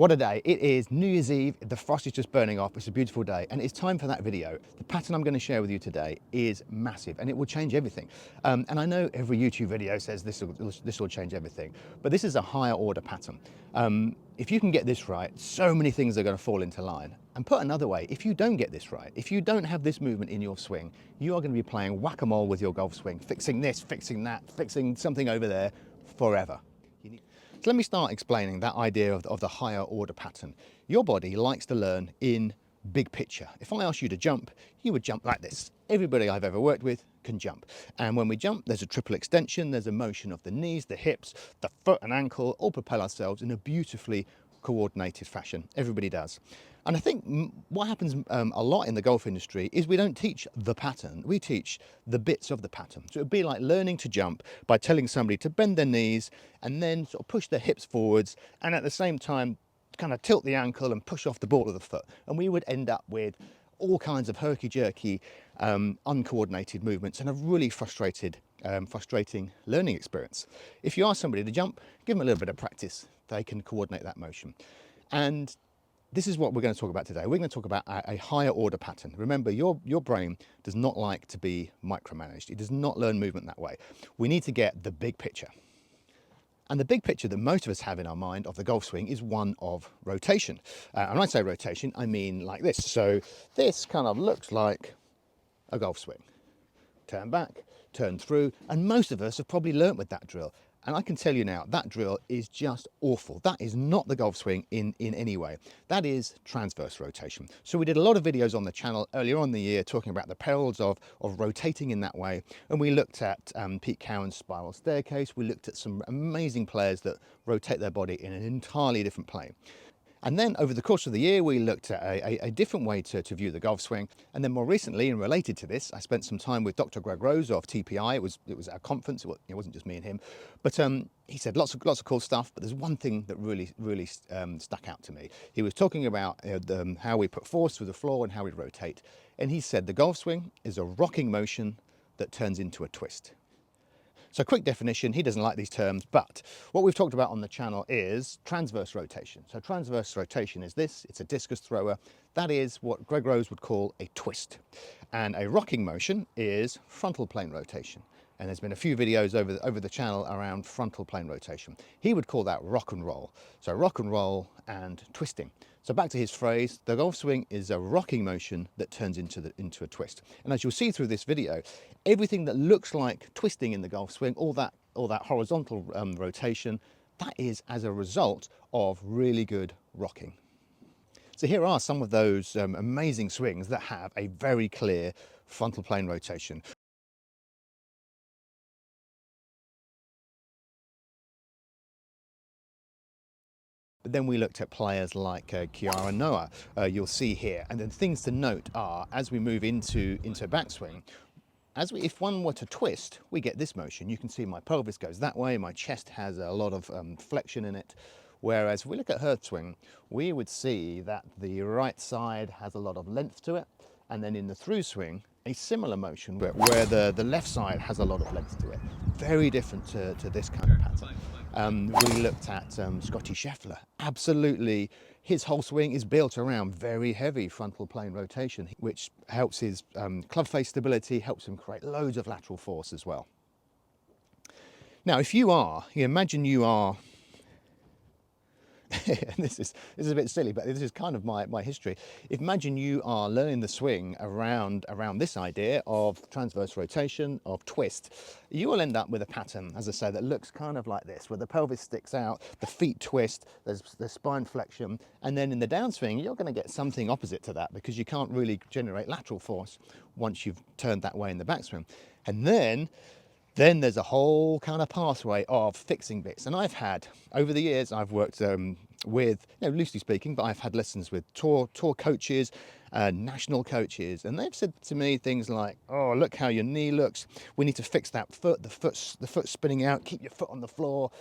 What a day. It is New Year's Eve, the frost is just burning off, it's a beautiful day, and it's time for that video. The pattern I'm going to share with you today is massive, and it will change everything. And I know every YouTube video says this will change everything, but this is a higher order pattern. If you can get this right, so many things are going to fall into line. And put another way, if you don't get this right, if you don't have this movement in your swing, you are going to be playing whack-a-mole with your golf swing, fixing this, fixing that, fixing something over there forever. So let me start explaining that idea of the higher order pattern. Your body likes to learn in big picture. If I asked you to jump, you would jump like this. Everybody I've ever worked with can jump. And when we jump, there's a triple extension, there's a motion of the knees, the hips, the foot and ankle, all propel ourselves in a beautifully coordinated fashion. Everybody does. And I think what happens a lot in the golf industry is we don't teach the pattern, we teach the bits of the pattern. So it would be like learning to jump by telling somebody to bend their knees and then sort of push their hips forwards and at the same time kind of tilt the ankle and push off the ball of the foot. And we would end up with all kinds of herky-jerky, uncoordinated movements and a really frustrating learning experience. If you ask somebody to jump, give them a little bit of practice, they can coordinate that motion. And this is what we're going to talk about today. We're going to talk about a higher order pattern. Remember, your brain does not like to be micromanaged. It does not learn movement that way. We need to get the big picture. And the big picture that most of us have in our mind of the golf swing is one of rotation. And when I say rotation, I mean like this. So this kind of looks like a golf swing. Turn back, turn through, and most of us have probably learnt with that drill. And I can tell you now, that drill is just awful. That is not the golf swing in any way. That is transverse rotation. So we did a lot of videos on the channel earlier on in the year talking about the perils of rotating in that way. And we looked at Pete Cowan's spiral staircase. We looked at some amazing players that rotate their body in an entirely different plane. And then over the course of the year, we looked at a different way to view the golf swing. And then more recently, and related to this, I spent some time with Dr. Greg Rose of TPI. It was at a conference. It wasn't just me and him. But he said lots of cool stuff. But there's one thing that really stuck out to me. He was talking about how we put force through the floor and how we rotate. And he said the golf swing is a rocking motion that turns into a twist. So quick definition, he doesn't like these terms, but what we've talked about on the channel is transverse rotation. So transverse rotation is this, it's a discus thrower. That is what Greg Rose would call a twist. And a rocking motion is frontal plane rotation. And there's been a few videos over the channel around frontal plane rotation. He would call that rock and roll. So rock and roll and twisting. So back to his phrase, the golf swing is a rocking motion that turns into a twist. And as you'll see through this video, everything that looks like twisting in the golf swing, all that horizontal rotation, that is as a result of really good rocking. So here are some of those amazing swings that have a very clear frontal plane rotation. But then we looked at players like Kiara Noah, you'll see here. And then things to note are, as we move into backswing, if one were to twist, we get this motion. You can see my pelvis goes that way, my chest has a lot of flexion in it. Whereas if we look at her swing, we would see that the right side has a lot of length to it. And then in the through swing, a similar motion where the left side has a lot of length to it. Very different to this kind of pattern. We looked at Scotty Scheffler. Absolutely, his whole swing is built around very heavy frontal plane rotation, which helps his club face stability, helps him create loads of lateral force as well. Now, if you imagine you are, this is a bit silly, but this is kind of my history. Imagine you are learning the swing around this idea of transverse rotation, of twist. You will end up with a pattern, as I say, that looks kind of like this, where the pelvis sticks out, the feet twist, there's spine flexion, and then in the downswing, you're going to get something opposite to that because you can't really generate lateral force once you've turned that way in the backswing. And then there's a whole kind of pathway of fixing bits. And I've had, over the years, I've worked with, loosely speaking, but I've had lessons with tour coaches, national coaches, and they've said to me things like, oh, look how your knee looks. We need to fix that foot, the foot spinning out, keep your foot on the floor,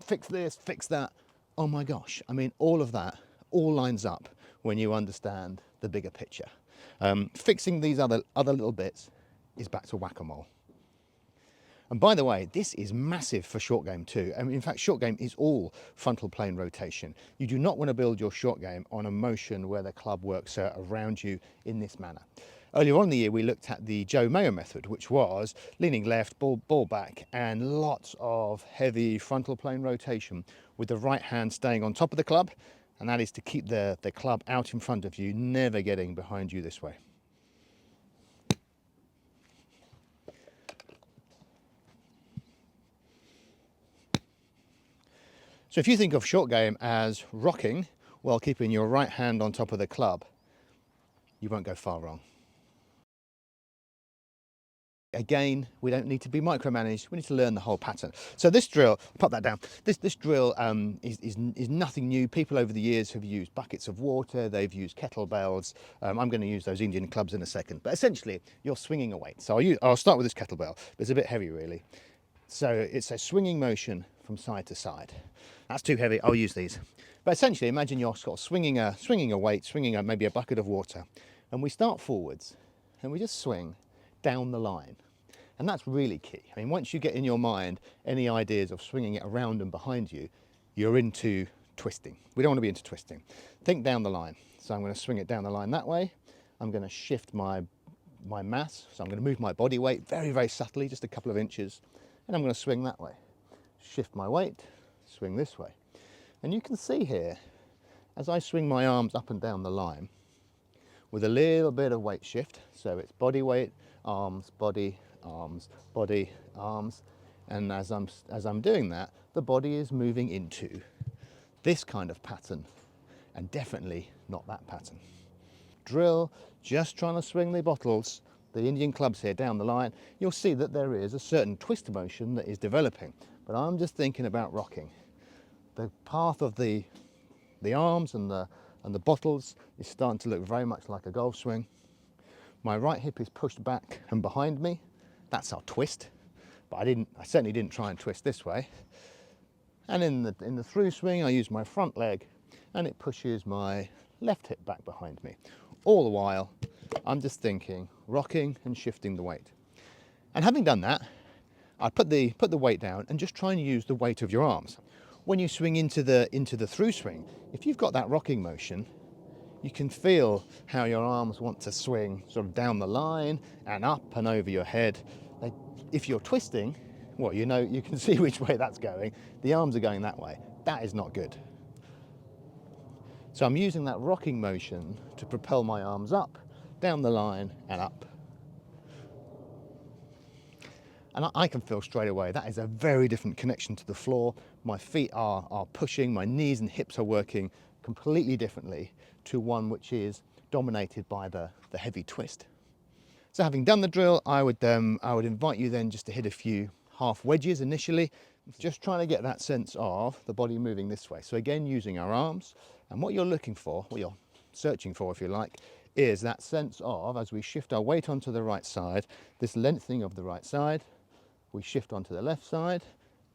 fix this, fix that. Oh my gosh. I mean, all of that all lines up when you understand the bigger picture. Fixing these other little bits is back to whack-a-mole. And by the way, this is massive for short game too. I mean, in fact, short game is all frontal plane rotation. You do not want to build your short game on a motion where the club works around you in this manner. Earlier on in the year, we looked at the Joe Mayo method, which was leaning left, ball back, and lots of heavy frontal plane rotation with the right hand staying on top of the club. And that is to keep the club out in front of you, never getting behind you this way. So if you think of short game as rocking while keeping your right hand on top of the club, you won't go far wrong. Again, we don't need to be micromanaged. We need to learn the whole pattern. So this drill, pop that down. This drill is nothing new. People over the years have used buckets of water. They've used kettlebells. I'm going to use those Indian clubs in a second. But essentially, you're swinging a weight. So I'll start with this kettlebell. It's a bit heavy, really. So it's a swinging motion from side to side. That's too heavy. I'll use these. But essentially, imagine you're sort of swinging a weight, maybe a bucket of water, and we start forwards, and we just swing down the line. And that's really key. I mean, once you get in your mind any ideas of swinging it around and behind you, you're into twisting. We don't want to be into twisting. Think down the line. So I'm going to swing it down the line that way. I'm going to shift my mass. So I'm going to move my body weight very, very subtly, just a couple of inches. And I'm going to swing that way. Shift my weight, swing this way. And you can see here, as I swing my arms up and down the line, with a little bit of weight shift, so it's body weight, arms, body, arms, body, arms, and as I'm doing that, the body is moving into this kind of pattern, and definitely not that pattern. Drill, just trying to swing the bottles, the Indian clubs here down the line. You'll see that there is a certain twist motion that is developing, but I'm just thinking about rocking. The path of the arms and the bottles is starting to look very much like a golf swing. My right hip is pushed back and behind me. That's our twist, but I certainly didn't try and twist this way. And in the through swing, I use my front leg, and it pushes my left hip back behind me. All the while, I'm just thinking, rocking and shifting the weight. And having done that, I put the weight down and just try and use the weight of your arms. When you swing into the through swing, if you've got that rocking motion, you can feel how your arms want to swing sort of down the line and up and over your head. If you're twisting, well, you know, you can see which way that's going. The arms are going that way. That is not good. So I'm using that rocking motion to propel my arms up, down the line and up. And I can feel straight away that is a very different connection to the floor. My feet are pushing, my knees and hips are working completely differently to one which is dominated by the heavy twist. So having done the drill, I would invite you then just to hit a few half wedges initially, just trying to get that sense of the body moving this way. So again, using our arms, and what you're looking for, what you're searching for if you like, is that sense of, as we shift our weight onto the right side, this lengthening of the right side, we shift onto the left side,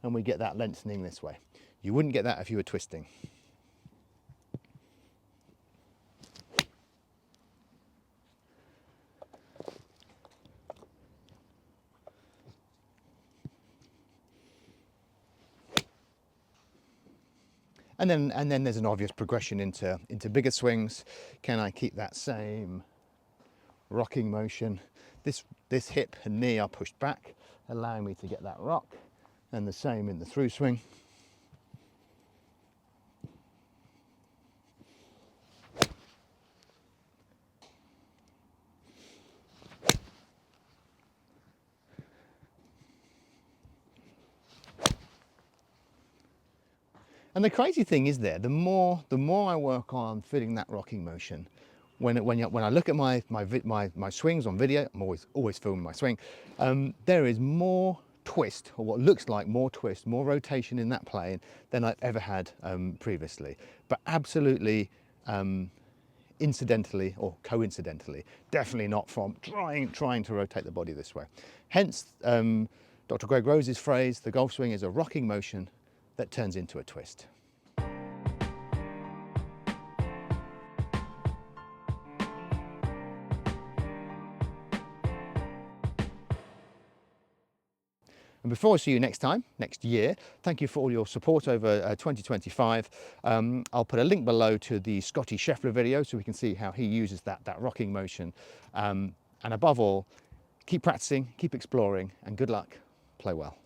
and we get that lengthening this way. You wouldn't get that if you were twisting. And then there's an obvious progression into bigger swings. Can I keep that same rocking motion? This hip and knee are pushed back, allowing me to get that rock, and the same in the through swing. And the crazy thing is the more I work on feeling that rocking motion, when I look at my swings on video, I'm always filming my swing, there is more twist, or what looks like more twist, more rotation in that plane than I've ever had previously. But absolutely incidentally or coincidentally, definitely not from trying to rotate the body this way. Hence Dr. Greg Rose's phrase, the golf swing is a rocking motion that turns into a twist. And before I see you next time, next year, thank you for all your support over 2025. I'll put a link below to the Scotty Scheffler video so we can see how he uses that rocking motion. And above all, keep practicing, keep exploring, and good luck. Play well.